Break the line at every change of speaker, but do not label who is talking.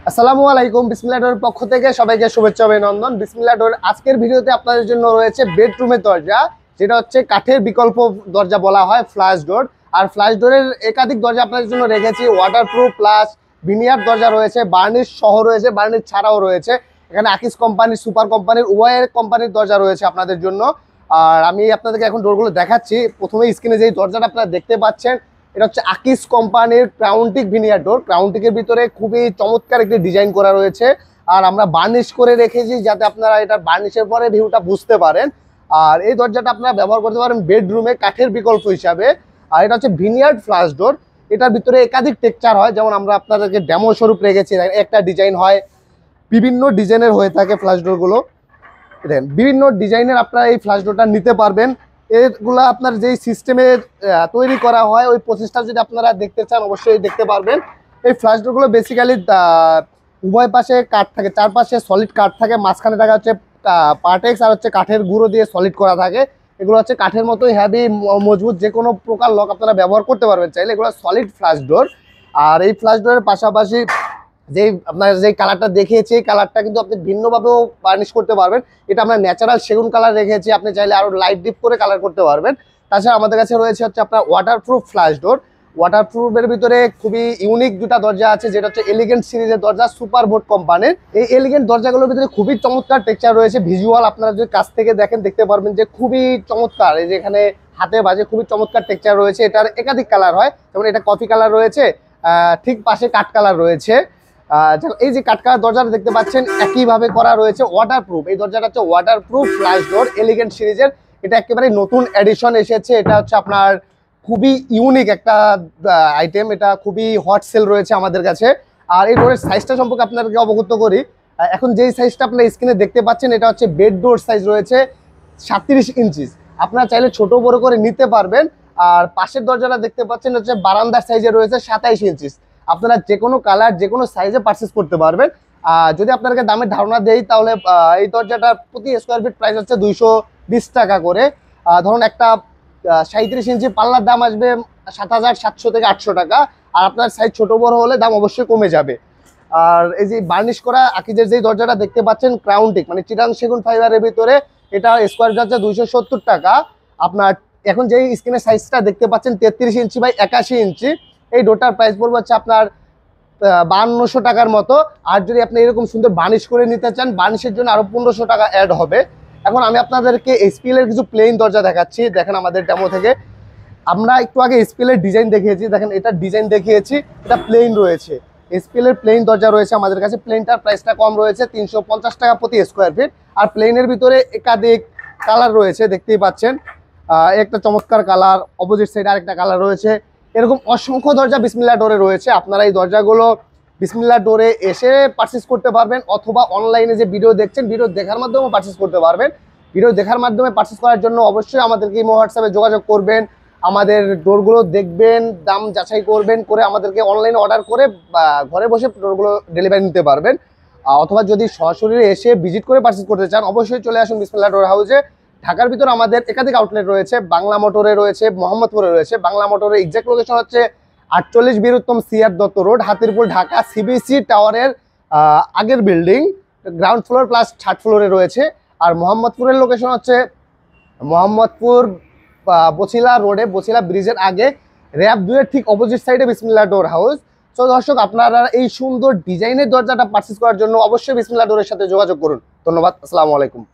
আসসালামু আলাইকুম। বিসমিল্লাহ ডোরের পক্ষ থেকে সবাইকে শুভেচ্ছা অভিনন্দন। বিসমিল্লাহ ডোর আজকের ভিডিওতে আপনাদের জন্য রয়েছে বেডরুমের দরজা, যেটা হচ্ছে কাঠের বিকল্প দরজা বলা হয় ফ্ল্যাশ ডোর। আর ফ্ল্যাশ ডোরের একাধিক দরজা আপনাদের জন্য রেখেছি, ওয়াটারপ্রুফ প্লাস ভিনিয়ার দরজা রয়েছে, বার্নিশ সহ রয়েছে, বার্নিশ ছাড়াও রয়েছে। এখানে আকিস কোম্পানি, সুপার কোম্পানির, উভয়ের কোম্পানির দরজা রয়েছে আপনাদের জন্য। আর আমি আপনাদেরকে এখন ডোরগুলো দেখাচ্ছি। প্রথমে স্ক্রিনে যেই দরজাটা আপনারা দেখতে পাচ্ছেন, এটা হচ্ছে আকিস কোম্পানির ক্রাউনটিক ভিনিয়ার ডোর। ক্রাউনটিকের ভিতরে খুবই চমৎকার একটি ডিজাইন করা রয়েছে, আর আমরা বার্নিশ করে রেখেছি যাতে আপনারা এটা বার্নিশের পরে ভিউটা বুঝতে পারেন। আর এই দরজাটা আপনারা ব্যবহার করতে পারেন বেডরুমে কাঠের বিকল্প হিসাবে। আর এটা হচ্ছে ভিনিয়ার্ড ফ্ল্যাশ ডোর। এটার ভিতরে একাধিক টেক্সচার হয়, যেমন আমরা আপনাদেরকে ডেমো স্বরূপ রেখেছি। একটা ডিজাইন হয়, বিভিন্ন ডিজাইনের হয়ে থাকে ফ্ল্যাশ ডোরগুলো। দেখেন বিভিন্ন ডিজাইনের আপনারা এই ফ্ল্যাশ ডোরটা নিতে পারবেন। এগুলো আপনার যেই সিস্টেমে তৈরি করা হয়, ওই প্রসেসটা যদি আপনারা দেখতে চান অবশ্যই দেখতে পারবেন। এই ফ্ল্যাশ ডোরগুলো বেসিক্যালি উভয় পাশে কাঠ থাকে, চারপাশে সলিড কাঠ থাকে, মাঝখানে দেখা হচ্ছে পার্টেক্স আর হচ্ছে কাঠের গুঁড়ো দিয়ে সলিড করা থাকে। এগুলো হচ্ছে কাঠের মতোই হ্যাভি, মজবুত, যে কোনো প্রকার লক আপনারা ব্যবহার করতে পারবেন চাইলে। এগুলো সলিড ফ্ল্যাশ ডোর। আর এই ফ্ল্যাশ ডোরের পাশাপাশি যেই আপনার যেই কালারটা দেখিয়েছি, এই কালারটা কিন্তু আপনি ভিন্নভাবেও বার্নিশ করতে পারবেন। এটা আমরা ন্যাচারাল সেগুন কালার রেখেছি, আপনি চাইলে আরও লাইট ডিপ করে কালার করতে পারবেন। তাছাড়া আমাদের কাছে রয়েছে হচ্ছে আপনার ওয়াটারপ্রুফ ফ্ল্যাশ ডোর। ওয়াটারপ্রুফের ভিতরে খুবই ইউনিক দুটা দরজা আছে, যেটা হচ্ছে এলিগেন্ট সিরিজের দরজা, সুপার বোর্ড কোম্পানির। এই এলিগেন্ট দরজাগুলোর ভিতরে খুবই চমৎকার টেক্সচার রয়েছে। ভিজুয়াল আপনারা যদি কাছ থেকে দেখেন দেখতে পারবেন যে খুবই চমৎকার। এই যে এখানে হাতে বাজে খুবই চমৎকার টেক্সচার রয়েছে। এটার একাধিক কালার হয়, যেমন এটা কফি কালার রয়েছে, ঠিক পাশে কাঠ কালার রয়েছে। এই যে কাঠকালা দরজাটা দেখতে পাচ্ছেন একইভাবে করা রয়েছে ওয়াটারপ্রুফ। এই দরজাটা হচ্ছে ওয়াটারপ্রুফ ফ্ল্যাশ ডোর এলিগেন্ট সিরিজের। এটা একেবারে নতুন এডিশন এসেছে। এটা হচ্ছে আপনার খুবই ইউনিক একটা আইটেম। এটা খুবই হট সেল রয়েছে আমাদের কাছে। আর এই ডোরের সাইজটা সম্পর্কে আপনাদেরকে অবগত করি। এখন যেই সাইজটা আপনার স্ক্রিনে দেখতে পাচ্ছেন, এটা হচ্ছে বেড ডোর সাইজ রয়েছে 37 ইঞ্চিস। আপনারা চাইলে ছোট বড় করে নিতে পারবেন। আর পাশের দরজাটা দেখতে পাচ্ছেন হচ্ছে বারান্দার সাইজে রয়েছে 27 ইঞ্চিস। আপনারা যে কোনো কালার, যে কোনো সাইজে পারচেস করতে পারবেন। যদি আপনাদেরকে দামের ধারণা দেই, তাহলে এই দরজাটার প্রতি স্কোয়ার ফিট প্রাইস হচ্ছে 220 টাকা করে। ধরুন একটা 37 ইঞ্চি পাল্লার দাম আসবে 7,700 থেকে 800 টাকা। আর আপনার সাইজ ছোট বড় হলে দাম অবশ্যই কমে যাবে। আর এই যে বার্নিশ করা আকিজের যেই দরজাটা দেখতে পাচ্ছেন ক্রাউনটিক, মানে চিটাং সেগুন ফাইবারের ভিতরে, এটা স্কোয়ার ফিট হচ্ছে 270 টাকা। আপনার এখন যেই স্ক্রিনের সাইজটা দেখতে পাচ্ছেন 33 ইঞ্চি বাই 81 ইঞ্চি, এই ডোরটার প্রাইস পড়বে হচ্ছে আপনার 5200 টাকার মতো। আর যদি আপনি এরকম সুন্দর বার্নিশ করে নিতে চান, বার্নিশের জন্য আরো 1500 টাকা অ্যাড হবে। এখন আমি আপনাদেরকে এসপিএল এর কিছু প্লেন দরজা দেখাচ্ছি। দেখেন আমাদের ডেমো থেকে আমরা একটু আগে এসপিএল এর ডিজাইন দেখিয়েছি, দেখেন এটা ডিজাইন দেখিয়েছি, এটা প্লেন রয়েছে। এসপিএল এর প্লেন দরজা রয়েছে আমাদের কাছে। প্লেনটার প্রাইসটা কম রয়েছে 350 টাকা প্রতি স্কোয়ার ফিট। আর প্লেনের ভিতরে একাধিক কালার রয়েছে, দেখতেই পাচ্ছেন। একটা চমৎকার কালার, অপোজিট সাইডে আরেকটা কালার রয়েছে। এরকম অসংখ্য দরজা বিসমিল্লাহ ডোরে রয়েছে। আপনারা এই দরজাগুলো বিসমিল্লাহ ডোরে এসে পারচেস করতে পারবেন, অথবা অনলাইনে যে ভিডিও দেখছেন, ভিডিও দেখার মাধ্যমে পারচেস করতে পারবেন। ভিডিও দেখার মাধ্যমে পারচেস করার জন্য অবশ্যই আমাদেরকে ইমো হোয়াটসঅ্যাপে যোগাযোগ করবেন। আমাদের ডোরগুলো দেখবেন, দাম যাচাই করবেন, করে আমাদেরকে অনলাইনে অর্ডার করে ঘরে বসে ডোরগুলো ডেলিভারি নিতে পারবেন। অথবা যদি সরাসরি এসে ভিজিট করে পারচেস করতে চান, অবশ্যই চলে আসুন বিসমিল্লাহ ডোর হাউসে। ঢাকার ভিতর আমাদের একাধিক আউটলেট রয়েছে, বাংলা মোটরে রয়েছে, মোহাম্মদপুরে রয়েছে। বাংলা মোটরের এক্সাক্ট লোকেশন হচ্ছে 48 Bir Uttam CR Datta road, Hatirpool, Dhaka. CBC টাওয়ারের আগের building, ground floor plus third ফ্লোরে রয়েছে। আর মোহাম্মদপুরের লোকেশন হচ্ছে মোহাম্মদপুর বছিলা রোডে, বছিলা ব্রিজের আগে, র‍্যাব 2 এর ঠিক অপোজিট সাইডে বিসমিল্লাহ ডোর হাউস। তো দর্শক, আপনারা এই সুন্দর ডিজাইনের দরজাটা পারচেস করার জন্য অবশ্যই বিসমিল্লাহ ডোরের সাথে যোগাযোগ করুন। ধন্যবাদ। আসসালামু আলাইকুম।